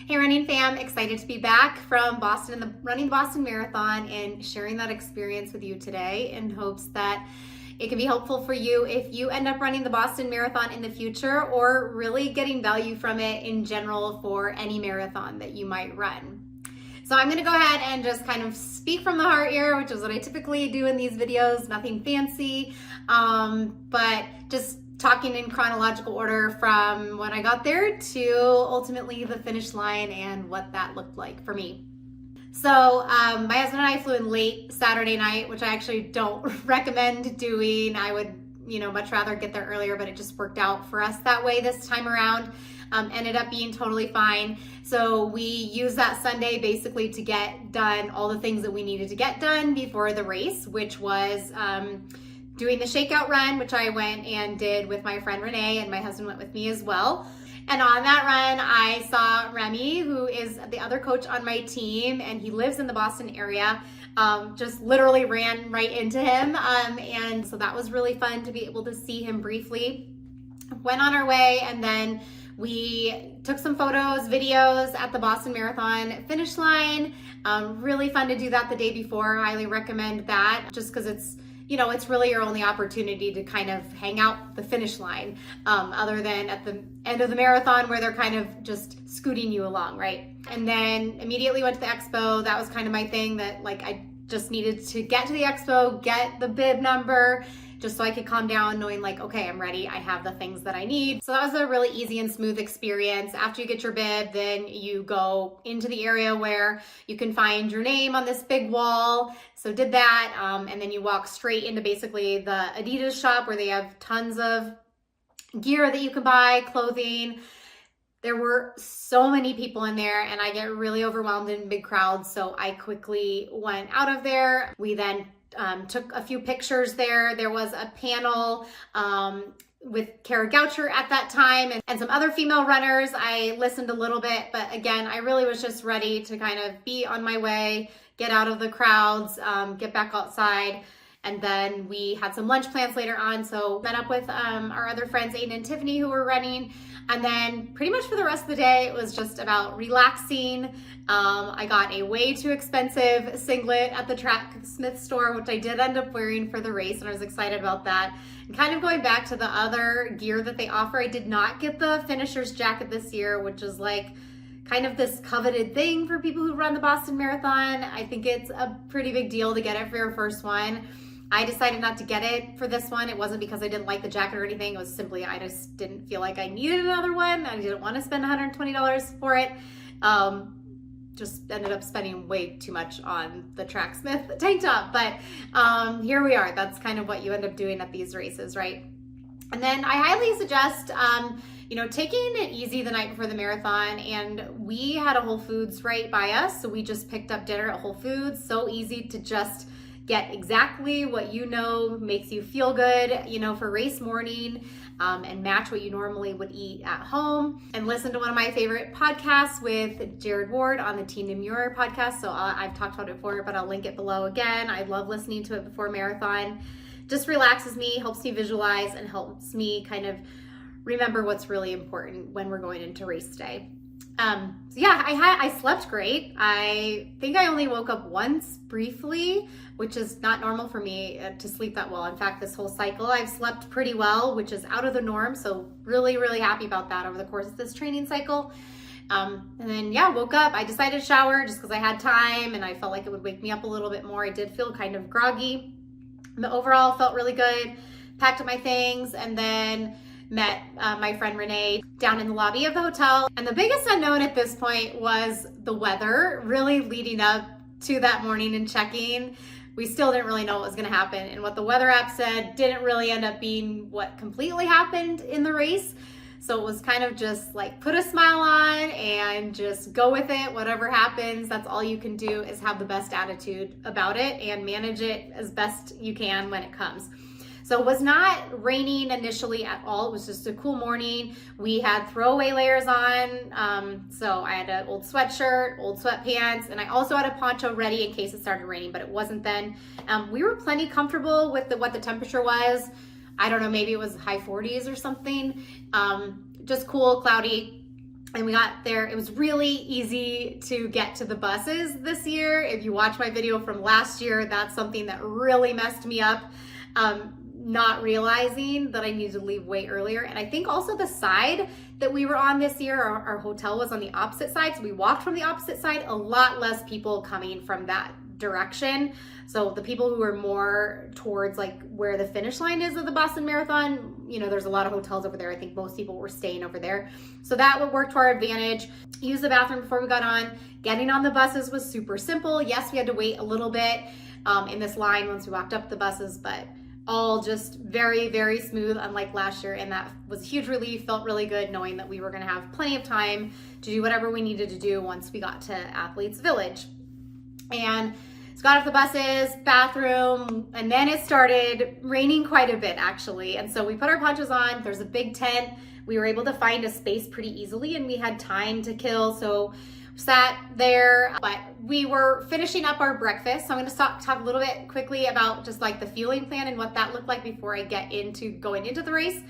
Hey running fam, excited to be back from Boston and running the Boston Marathon and sharing that experience with you today in hopes that it can be helpful for you if you end up running the Boston Marathon in the future or really getting value from it in general for any marathon that you might run. So I'm gonna go ahead and just kind of speak from the heart here, which is what I typically do in these videos, nothing fancy, but just talking in chronological order from when I got there to ultimately the finish line and what that looked like for me. So my husband and I flew in late Saturday night, which I actually don't recommend doing. I would, much rather get there earlier, but it just worked out for us that way this time around. Ended up being totally fine. So we used that Sunday basically to get done all the things that we needed to get done before the race, which was doing the shakeout run, which I went and did with my friend Renee, and my husband went with me as well. And on that run, I saw Remy, who is the other coach on my team, and he lives in the Boston area. Just literally ran right into him. And so that was really fun to be able to see him briefly. Went on our way, and then we took some photos, videos at the Boston Marathon finish line. Really fun to do that the day before. Highly recommend that, just because it's really your only opportunity to kind of hang out the finish line, other than at the end of the marathon where they're kind of just scooting you along, right? And then immediately went to the expo. That was kind of my thing, that I just needed to get to the expo, get the bib number, just so I could calm down knowing okay, I'm ready. I have the things that I need. So that was a really easy and smooth experience. After you get your bib, then you go into the area where you can find your name on this big wall. So did that. And then you walk straight into basically the Adidas shop where they have tons of gear that you can buy, clothing. There were so many people in there and I get really overwhelmed in big crowds. So I quickly went out of there. We then took a few pictures there. There was a panel with Kara Goucher at that time and some other female runners. I listened a little bit, but again, I really was just ready to kind of be on my way, get out of the crowds, get back outside. And then we had some lunch plans later on. So met up with our other friends, Aiden and Tiffany, who were running. And then pretty much for the rest of the day, it was just about relaxing. I got a way too expensive singlet at the Tracksmith store, which I did end up wearing for the race, and I was excited about that. And kind of going back to the other gear that they offer, I did not get the finisher's jacket this year, which is kind of this coveted thing for people who run the Boston Marathon. I think it's a pretty big deal to get it for your first one. I decided not to get it for this one. It wasn't because I didn't like the jacket or anything. It was simply I just didn't feel like I needed another one. I didn't want to spend $120 for it. Just ended up spending way too much on the Tracksmith tank top. But here we are. That's kind of what you end up doing at these races, right? And then I highly suggest taking it easy the night before the marathon. And we had a Whole Foods right by us. So we just picked up dinner at Whole Foods. So easy to just get exactly what makes you feel good, for race morning, and match what you normally would eat at home. And listen to one of my favorite podcasts with Jared Ward on the Teen Demure podcast. So I've talked about it before, but I'll link it below again. I love listening to it before marathon. Just relaxes me, helps me visualize, and helps me kind of remember what's really important when we're going into race day. So yeah, I slept great. I think I only woke up once briefly, which is not normal for me to sleep that well. In fact, this whole cycle, I've slept pretty well, which is out of the norm. So really, really happy about that over the course of this training cycle. And then woke up. I decided to shower just because I had time and I felt like it would wake me up a little bit more. I did feel kind of groggy, but overall felt really good. Packed up my things and then met my friend Renee down in the lobby of the hotel. And the biggest unknown at this point was the weather. Really leading up to that morning and checking, we still didn't really know what was going to happen. And what the weather app said didn't really end up being what completely happened in the race. So it was kind of just put a smile on and just go with it. Whatever happens, that's all you can do, is have the best attitude about it and manage it as best you can when it comes. So it was not raining initially at all. It was just a cool morning. We had throwaway layers on. So I had an old sweatshirt, old sweatpants, and I also had a poncho ready in case it started raining, but it wasn't then. We were plenty comfortable with what the temperature was. I don't know, maybe it was high 40s or something. Just cool, cloudy. and we got there. It was really easy to get to the buses this year. If you watch my video from last year, that's something that really messed me up. Not realizing that I needed to leave way earlier. And I think also the side that we were on this year, our hotel was on the opposite side. So we walked from the opposite side, a lot less people coming from that direction. So the people who were more towards like where the finish line is of the Boston Marathon, you know, there's a lot of hotels over there. I think most people were staying over there. So that would work to our advantage. Use the bathroom before we got on. Getting on the buses was super simple. Yes, we had to wait a little bit in this line once we walked up the buses, but all just very, very smooth, unlike last year. And that was a huge relief. Felt really good knowing that we were gonna have plenty of time to do whatever we needed to do once we got to Athletes Village. And so got off the buses, bathroom, and then it started raining quite a bit actually. And so we put our ponchos on. There's a big tent. We were able to find a space pretty easily and we had time to kill. So sat there, but we were finishing up our breakfast. So I'm going to talk a little bit quickly about just like the fueling plan and what that looked like before I get into going into the race.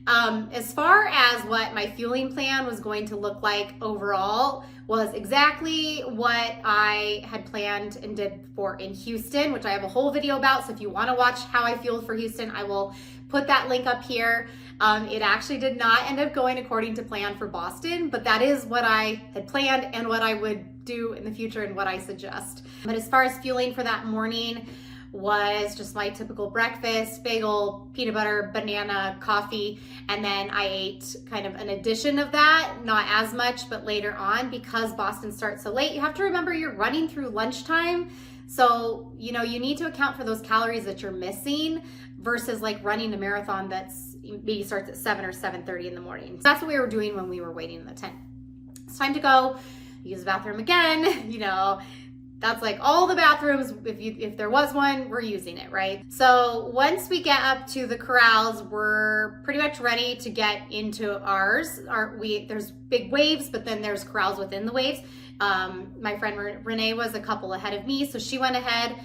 As far as what my fueling plan was going to look like overall was exactly what I had planned and did for in Houston, which I have a whole video about. So if you want to watch how I fueled for Houston, I will put that link up here. It actually did not end up going according to plan for Boston, but that is what I had planned and what I would do in the future and what I suggest. But as far as fueling for that morning, was just my typical breakfast, bagel, peanut butter, banana, coffee, and then I ate kind of an addition of that, not as much, but later on, because Boston starts so late, you have to remember you're running through lunchtime. So, you know, you need to account for those calories that you're missing versus like running a marathon that's maybe starts at 7 or 7:30 in the morning. So that's what we were doing when we were waiting in the tent. It's time to go, use the bathroom again, you know, that's like all the bathrooms, if there was one, we're using it, right? So once we get up to the corrals, we're pretty much ready to get into ours. There's big waves, but then there's corrals within the waves. My friend Renee was a couple ahead of me, so she went ahead.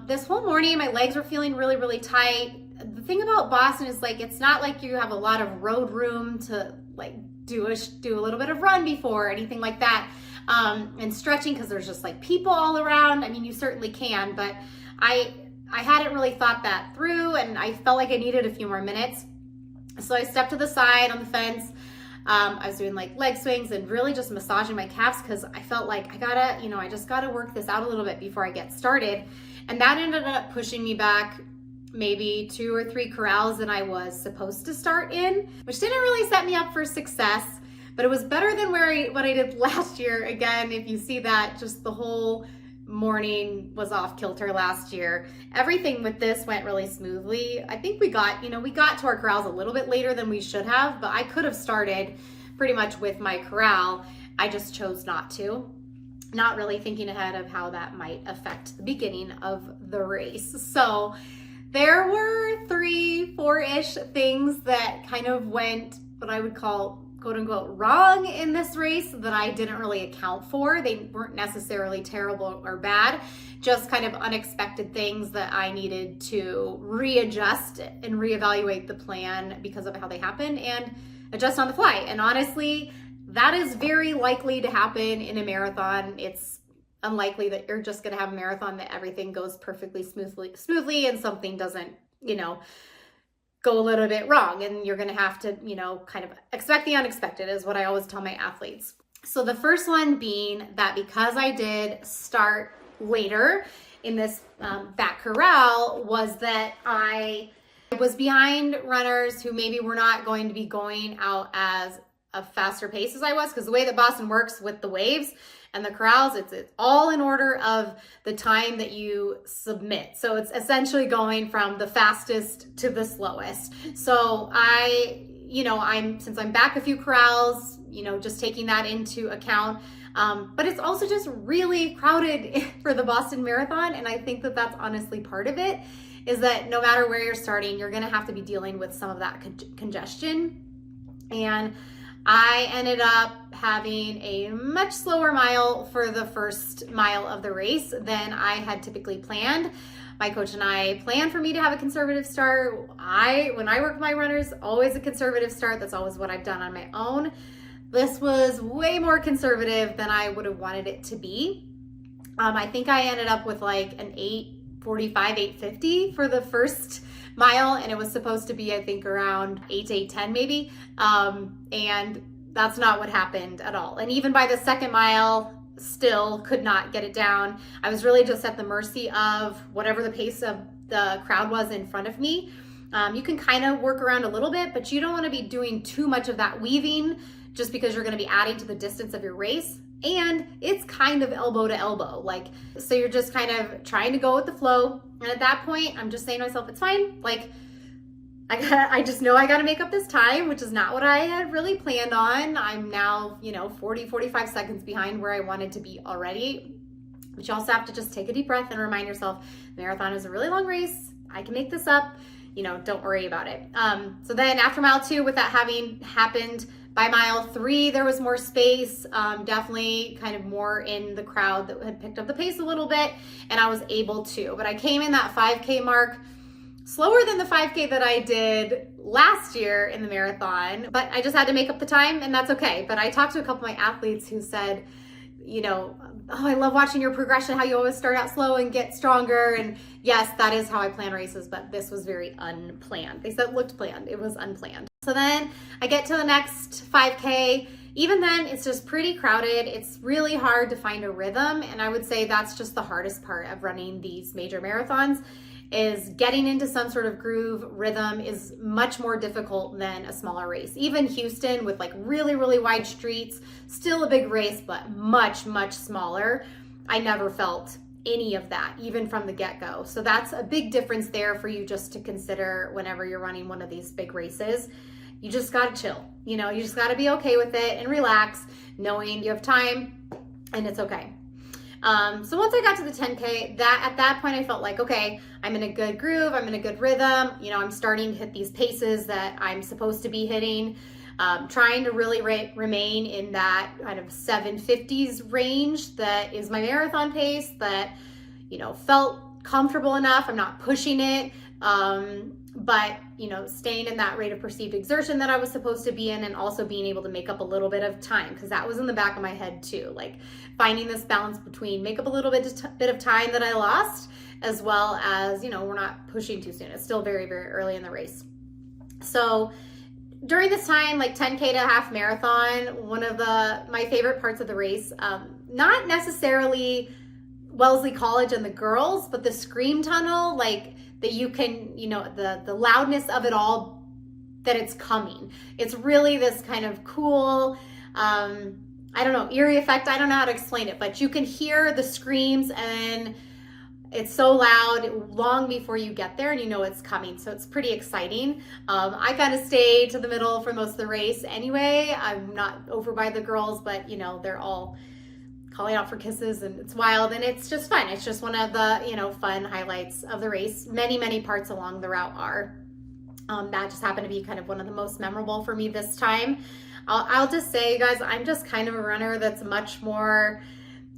This whole morning, my legs were feeling really, really tight. The thing about Boston is like, it's not like you have a lot of road room to like do a little bit of run before or anything like that. And stretching, because there's just like people all around. I mean, you certainly can, but I hadn't really thought that through and I felt like I needed a few more minutes. So I stepped to the side on the fence. I was doing like leg swings and really just massaging my calves because I felt like I just gotta work this out a little bit before I get started. And that ended up pushing me back maybe 2 or 3 corrals than I was supposed to start in, which didn't really set me up for success. But it was better than what I did last year. Again, if you see that, just the whole morning was off kilter last year. Everything with this went really smoothly. I think we got to our corrals a little bit later than we should have, but I could have started pretty much with my corral. I just chose not to, not really thinking ahead of how that might affect the beginning of the race. So there were 3-4-ish things that kind of went what I would call quote unquote wrong in this race that I didn't really account for. They weren't necessarily terrible or bad, just kind of unexpected things that I needed to readjust and reevaluate the plan because of how they happened and adjust on the fly. And honestly, that is very likely to happen in a marathon. It's unlikely that you're just going to have a marathon that everything goes perfectly smoothly and something doesn't, go a little bit wrong, and you're going to have to, kind of expect the unexpected is what I always tell my athletes. So the first one being that because I did start later in this back corral was that I was behind runners who maybe were not going to be going out as a faster pace as I was, because the way that Boston works with the waves and the corrals, it's all in order of the time that you submit. So it's essentially going from the fastest to the slowest. So since I'm back a few corrals, just taking that into account. But it's also just really crowded for the Boston Marathon. And I think that that's honestly part of it, is that no matter where you're starting, you're gonna have to be dealing with some of that congestion. And I ended up having a much slower mile for the first mile of the race than I had typically planned. My coach and I planned for me to have a conservative start. When I work with my runners, always a conservative start. That's always what I've done on my own. This was way more conservative than I would have wanted it to be. I think I ended up with like an 8:45, 8:50 for the first mile, and it was supposed to be, I think, around 8 to 8:10 maybe. And that's not what happened at all. And even by the second mile, still could not get it down. I was really just at the mercy of whatever the pace of the crowd was in front of me. You can kind of work around a little bit, but you don't want to be doing too much of that weaving just because you're going to be adding to the distance of your race. And it's kind of elbow to elbow. Like, so you're just kind of trying to go with the flow. And at that point, I'm just saying to myself, it's fine. Like, I just know I got to make up this time, which is not what I had really planned on. I'm now, 40, 45 seconds behind where I wanted to be already. But you also have to just take a deep breath and remind yourself, marathon is a really long race. I can make this up. Don't worry about it. So then after mile 2, with that having happened, by mile 3, there was more space, definitely kind of more in the crowd that had picked up the pace a little bit, and I was able to. But I came in that 5K mark slower than the 5K that I did last year in the marathon, but I just had to make up the time, and that's okay. But I talked to a couple of my athletes who said, oh, I love watching your progression, how you always start out slow and get stronger. And yes, that is how I plan races, but this was very unplanned. They said it looked planned, it was unplanned. So then I get to the next 5K. Even then, it's just pretty crowded. It's really hard to find a rhythm. And I would say that's just the hardest part of running these major marathons, is getting into some sort of groove. Rhythm is much more difficult than a smaller race. Even Houston, with like really, really wide streets, still a big race, but much, much smaller. I never felt any of that, even from the get-go. So that's a big difference there for you just to consider whenever you're running one of these big races. You just gotta chill. You just gotta be okay with it and relax, knowing you have time and it's okay. So once I got to the 10K, at that point I felt like, okay, I'm in a good groove, I'm in a good rhythm, I'm starting to hit these paces that I'm supposed to be hitting, trying to really remain in that kind of 750s range that is my marathon pace, that, felt comfortable enough. I'm not pushing it, but, staying in that rate of perceived exertion that I was supposed to be in, and also being able to make up a little bit of time, because that was in the back of my head too, like finding this balance between make up a little bit of time that I lost, as well as, we're not pushing too soon. It's still very, very early in the race. So during this time, like 10K to half marathon, one of my favorite parts of the race, not necessarily Wellesley College and the girls, but the scream tunnel, like that you can, the loudness of it all, that it's coming. It's really this kind of cool, I don't know, eerie effect. I don't know how to explain it, but you can hear the screams, and it's so loud long before you get there, and it's coming. So it's pretty exciting. I kind of stayed to the middle for most of the race anyway. I'm not over by the girls, but they're all calling out for kisses, and it's wild, and it's just fun. It's just one of the, fun highlights of the race. Many, many parts along the route are. That just happened to be kind of one of the most memorable for me this time. I'll just say, you guys, I'm just kind of a runner that's much more,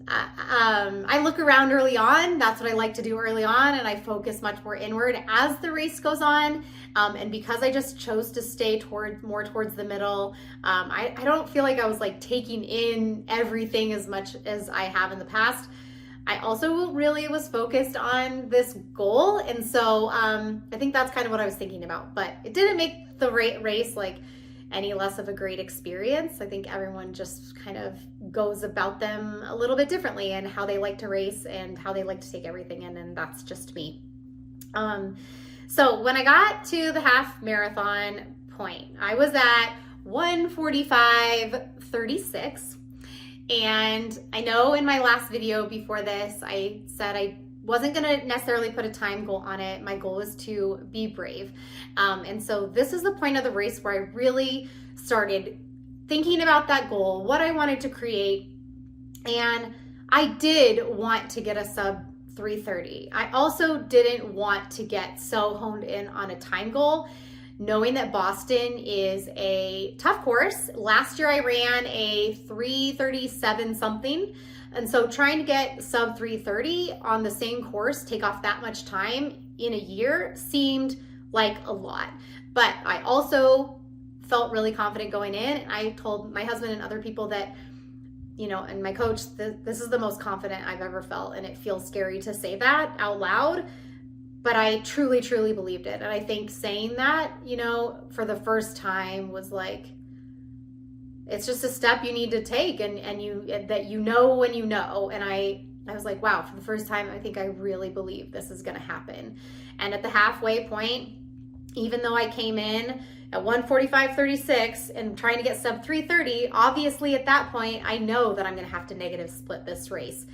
I look around early on. That's what I like to do early on, and I focus much more inward as the race goes on. And because I just chose to stay more towards the middle, I don't feel like I was like taking in everything as much as I have in the past. I also really was focused on this goal, and so I think that's kind of what I was thinking about. But it didn't make the race like any less of a great experience. I think everyone just kind of goes about them a little bit differently, and how they like to race and how they like to take everything in, and that's just me. So when I got to the half marathon point, I was at 1:45:36. And I know in my last video before this, I said I wasn't gonna necessarily put a time goal on it. My goal was to be brave. And so this is the point of the race where I really started thinking about that goal, what I wanted to create. And I did want to get a sub 3:30. I also didn't want to get so honed in on a time goal, knowing that Boston is a tough course. Last year I ran a 3:37 something. And so trying to get sub 3:30 on the same course, take off that much time in a year, seemed like a lot. But I also felt really confident going in. And I told my husband and other people that, and my coach, this is the most confident I've ever felt. And it feels scary to say that out loud, but I truly, truly believed it. And I think saying that, for the first time was like, it's just a step you need to take, and when you know. And I was like, wow, for the first time, I think I really believe this is going to happen. And at the halfway point, even though I came in at 1:45.36 and trying to get sub 3:30, obviously at that point, I know that I'm going to have to negative split this race.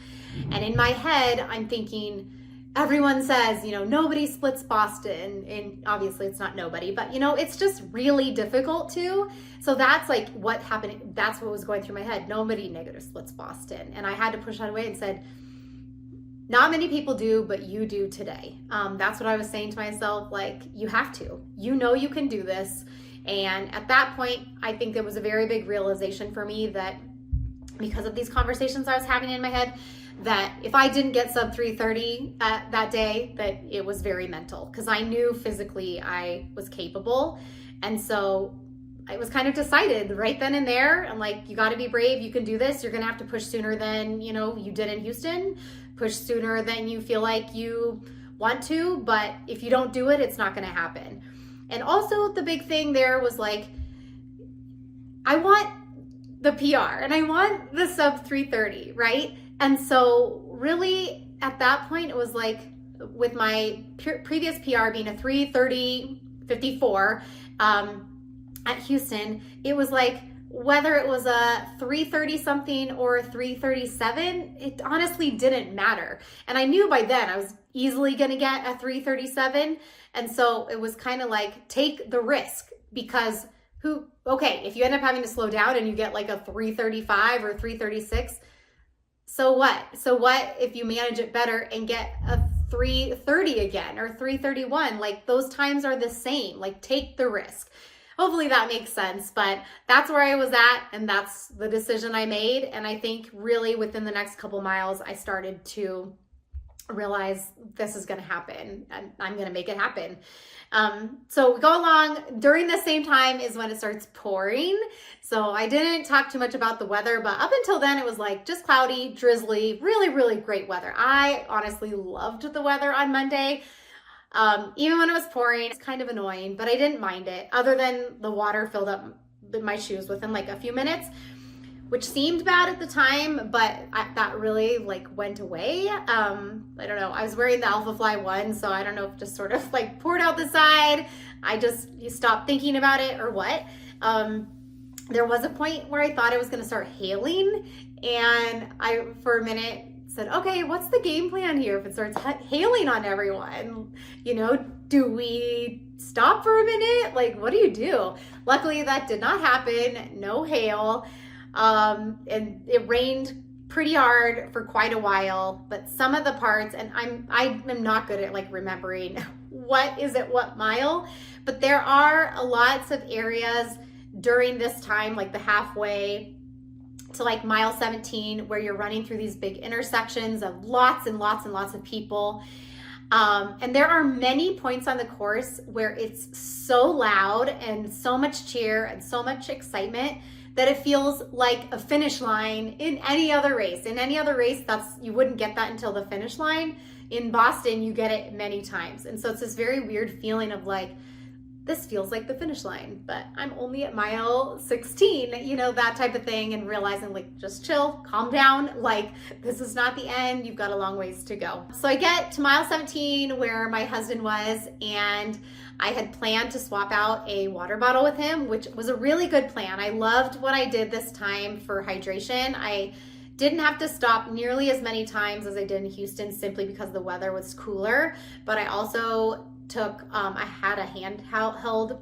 And in my head, I'm thinking, everyone says, nobody splits Boston, and obviously it's not nobody, but it's just really difficult to. So that's like what happened. That's what was going through my head. Nobody negative splits Boston. And I had to push that away and said, not many people do, but you do today. That's what I was saying to myself. Like, you have to, you can do this. And at that point, I think there was a very big realization for me that because of these conversations I was having in my head, that if I didn't get sub 3:30 that day, that it was very mental, because I knew physically I was capable. And so I was kind of decided right then and there. I'm like, you got to be brave. You can do this. You're going to have to push sooner than, you did in Houston, push sooner than you feel like you want to. But if you don't do it, it's not going to happen. And also the big thing there was like, I want the PR and I want the sub 3:30, right? And so really at that point, it was like, with my previous PR being a 3:30.54 at Houston, it was like, whether it was a 3:30 something or 3:37, it honestly didn't matter. And I knew by then I was easily going to get a 3:37. And so it was kind of like, take the risk, because if you end up having to slow down and you get like a 3:35 or 3:36, so what? So what if you manage it better and get a 3:30 again or 3:31? Like, those times are the same. Like, take the risk. Hopefully that makes sense, but that's where I was at, and that's the decision I made. And I think really within the next couple miles, I started to realize this is going to happen and I'm going to make it happen. So we go along. During the same time is when it starts pouring. So I didn't talk too much about the weather, but up until then it was like just cloudy, drizzly, really, really great weather. I honestly loved the weather on Monday. Even when it was pouring, it's kind of annoying, but I didn't mind it, other than the water filled up my shoes within like a few minutes, which seemed bad at the time, but that really like went away. I don't know. I was wearing the Alpha Fly 1, so I don't know if it just sort of like poured out the side. You stopped thinking about it or what. There was a point where I thought it was going to start hailing, and I, for a minute, said, okay, what's the game plan here if it starts hailing on everyone? Do we stop for a minute? Like, what do you do? Luckily, that did not happen. No hail. And it rained pretty hard for quite a while, but some of the parts, and I am not good at like remembering what is at what mile, but there are lots of areas during this time, like the halfway to like mile 17, where you're running through these big intersections of lots and lots and lots of people. And there are many points on the course where it's so loud and so much cheer and so much excitement that it feels like a finish line in any other race. In any other race, you wouldn't get that until the finish line. In Boston, you get it many times. And so it's this very weird feeling of like, this feels like the finish line, but I'm only at mile 16, that type of thing, and realizing like, just chill, calm down. Like, this is not the end. You've got a long ways to go. So I get to mile 17 where my husband was, and I had planned to swap out a water bottle with him, which was a really good plan. I loved what I did this time for hydration. I didn't have to stop nearly as many times as I did in Houston, simply because the weather was cooler, but I also I had a handheld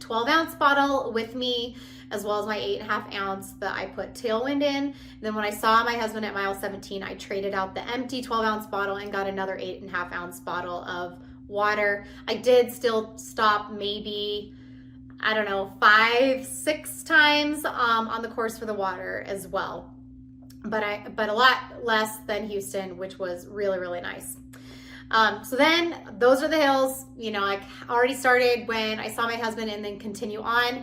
12-ounce bottle with me, as well as my 8.5 ounce that I put Tailwind in. And then when I saw my husband at mile 17, I traded out the empty 12-ounce bottle and got another 8.5 ounce bottle of water. I did still stop maybe, 5-6 times on the course for the water as well, but a lot less than Houston, which was really, really nice. So then those are the hills, I already started when I saw my husband, and then continue on.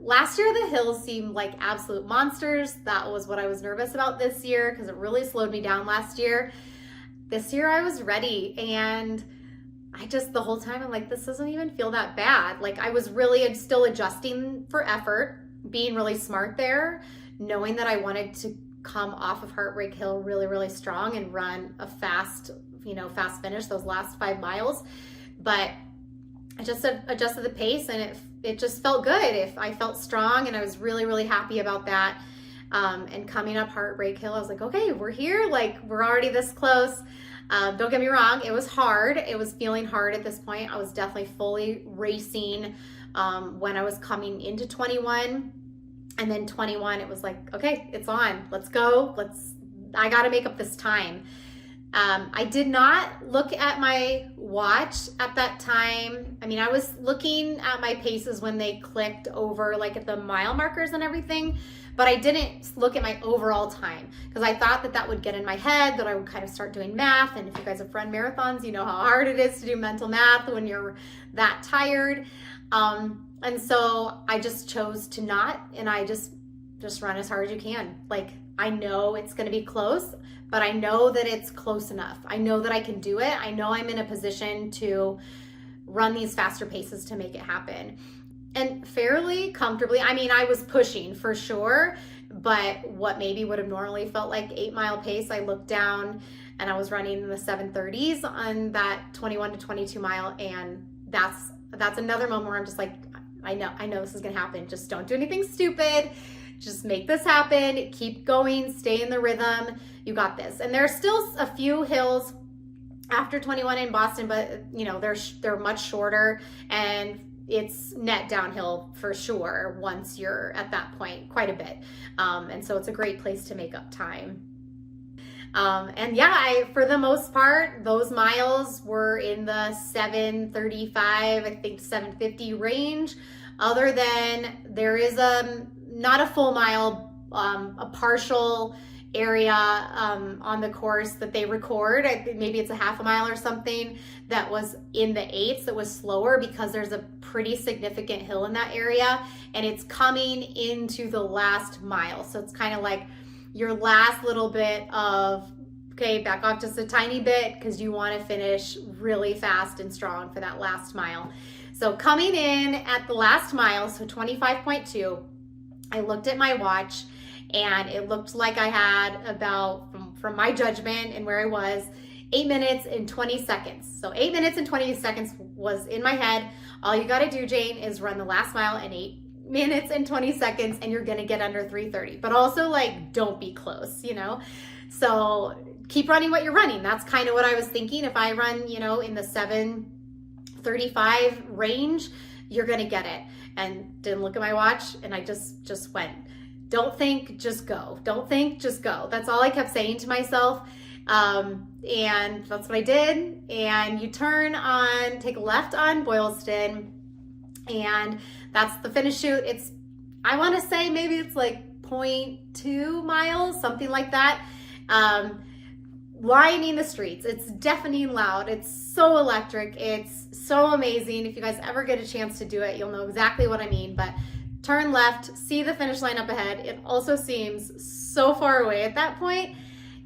last year the hills seemed like absolute monsters. That was what I was nervous about this year because it really slowed me down last year. This year I was ready, and I just, the whole time I'm like, this doesn't even feel that bad. Like I was really still adjusting for effort, being really smart there, knowing that I wanted to come off of Heartbreak Hill really, really strong and run a fast, fast finish those last 5 miles. But I just adjusted the pace, and it just felt good. I felt strong, and I was really, really happy about that. And coming up Heartbreak Hill, I was like, okay, we're here. Like we're already this close. Don't get me wrong, it was hard. It was feeling hard at this point. I was definitely fully racing when I was coming into 21. And then 21, it was like, okay, it's on. Let's go. I got to make up this time. I did not look at my watch at that time. I mean, I was looking at my paces when they clicked over, like at the mile markers and everything, but I didn't look at my overall time because I thought that would get in my head, that I would kind of start doing math. And if you guys have run marathons, you know how hard it is to do mental math when you're that tired. And so I just chose to not, and I just run as hard as you can. Like I know it's going to be close, but I know that it's close enough. I know that I can do it. I know I'm in a position to run these faster paces to make it happen. And fairly comfortably. I mean, I was pushing for sure, but what maybe would have normally felt like 8-mile pace, I looked down and I was running in the 7:30s on that 21 to 22 mile. And that's another moment where I'm just like, I know this is gonna happen. Just don't do anything stupid. Just make this happen. Keep going, stay in the rhythm. You got this. And there's still a few hills after 21 in Boston, but they're much shorter, and it's net downhill for sure once you're at that point, quite a bit. And so it's a great place to make up time. And yeah, for the most part, those miles were in the 7:35, I think 7:50 range, other than there is not a full mile, a partial area on the course that they record. I think maybe it's a half a mile or something that was in the 8s that was slower because there's a pretty significant hill in that area, and it's coming into the last mile. So it's kind of like your last little bit of, okay, back off just a tiny bit because you want to finish really fast and strong for that last mile. So coming in at the last mile, so 25.2, I looked at my watch, and it looked like I had about, from my judgment and where I was, 8 minutes and 20 seconds. So 8 minutes and 20 seconds was in my head. All you got to do, Jane, is run the last mile in 8 minutes and 20 seconds, and you're going to get under 3:30. But also, like, don't be close, So keep running what you're running. That's kind of what I was thinking. If I run, in the 7:35 range, you're going to get it. And didn't look at my watch, and I just went. Don't think, just go. Don't think, just go. That's all I kept saying to myself. And that's what I did. And you take a left on Boylston, and that's the finish chute. I want to say maybe it's like 0.2 miles, something like that. Lining the streets. It's deafening loud. It's so electric. It's so amazing. If you guys ever get a chance to do it, you'll know exactly what I mean. But turn left, see the finish line up ahead. It also seems so far away at that point.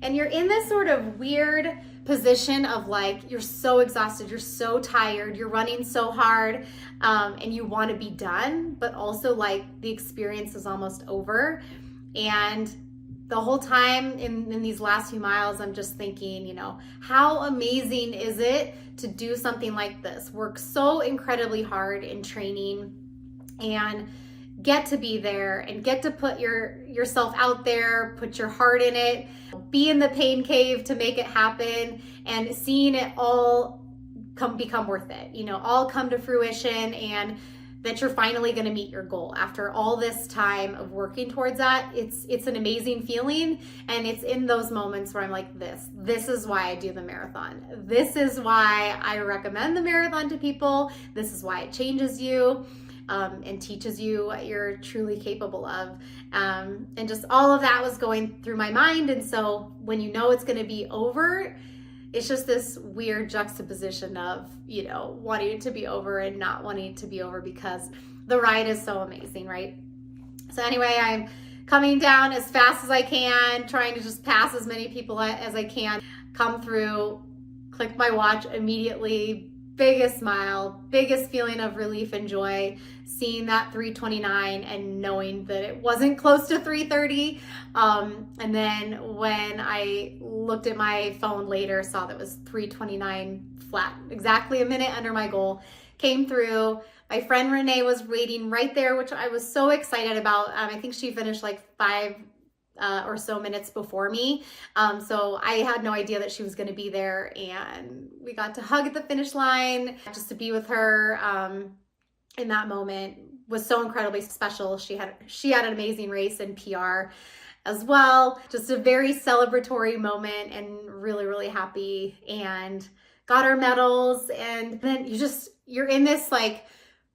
And you're in this sort of weird position of like, you're so exhausted, you're so tired, you're running so hard, and you want to be done, but also like the experience is almost over. And the whole time in these last few miles, I'm just thinking, how amazing is it to do something like this? Work so incredibly hard in training and get to be there and get to put yourself out there, put your heart in it, be in the pain cave to make it happen, and seeing it all become worth it, all come to fruition, and that you're finally going to meet your goal after all this time of working towards that. It's an amazing feeling. And it's in those moments where I'm like, this is why I do the marathon. This is why I recommend the marathon to people. This is why it changes you. And teaches you what you're truly capable of. And just all of that was going through my mind. And so when it's going to be over, it's just this weird juxtaposition of, wanting it to be over and not wanting it to be over because the ride is so amazing, right? So anyway, I'm coming down as fast as I can, trying to just pass as many people as I can, come through, click my watch immediately, biggest smile, biggest feeling of relief and joy, seeing that 3:29 and knowing that it wasn't close to 3:30. And then when I looked at my phone later, saw that it was 3:29 flat, exactly a minute under my goal, came through. My friend Renee was waiting right there, which I was so excited about. I think she finished like 5 or so minutes before me. So I had no idea that she was going to be there, and we got to hug at the finish line. Just to be with her in that moment was so incredibly special. She had an amazing race in PR as well. Just a very celebratory moment, and really, really happy, and got our medals. And then you're in this like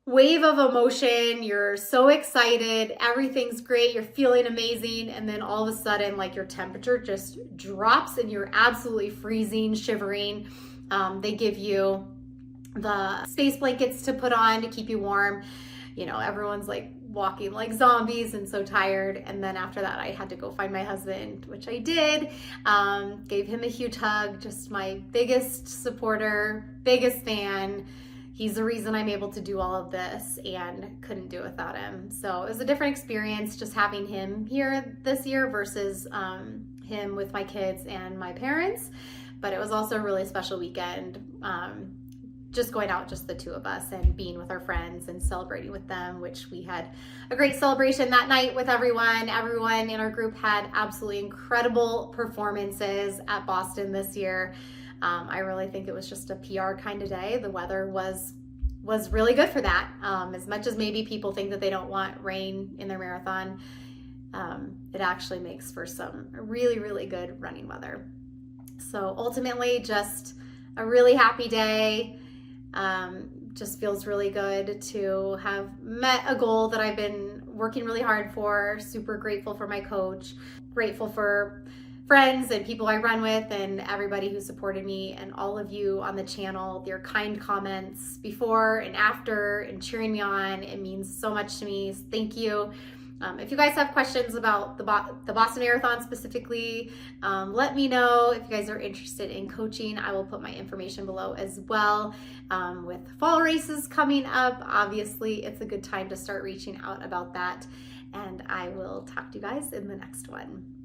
wave of emotion. You're so excited, everything's great, you're feeling amazing, and then all of a sudden, like, your temperature just drops and you're absolutely freezing, shivering. They give you the space blankets to put on to keep you warm. You know, everyone's like walking like zombies and so tired. And then after that, I had to go find my husband, which I did. Gave him a huge hug, just my biggest supporter, biggest fan. He's the reason I'm able to do all of this, and couldn't do it without him. So it was a different experience just having him here this year versus him with my kids and my parents. But it was also a really special weekend, just going out, just the two of us, and being with our friends and celebrating with them, which we had a great celebration that night with everyone. Everyone in our group had absolutely incredible performances at Boston this year. I really think it was just a PR kind of day. The weather was really good for that. As much as maybe people think that they don't want rain in their marathon, it actually makes for some really, really good running weather. So ultimately, just a really happy day. Just feels really good to have met a goal that I've been working really hard for. Super grateful for my coach, grateful for friends and people I run with, and everybody who supported me, and all of you on the channel, your kind comments before and after and cheering me on. It means so much to me. Thank you. If you guys have questions about the Boston Marathon specifically, let me know. If you guys are interested in coaching, I will put my information below as well. With fall races coming up, obviously it's a good time to start reaching out about that. And I will talk to you guys in the next one.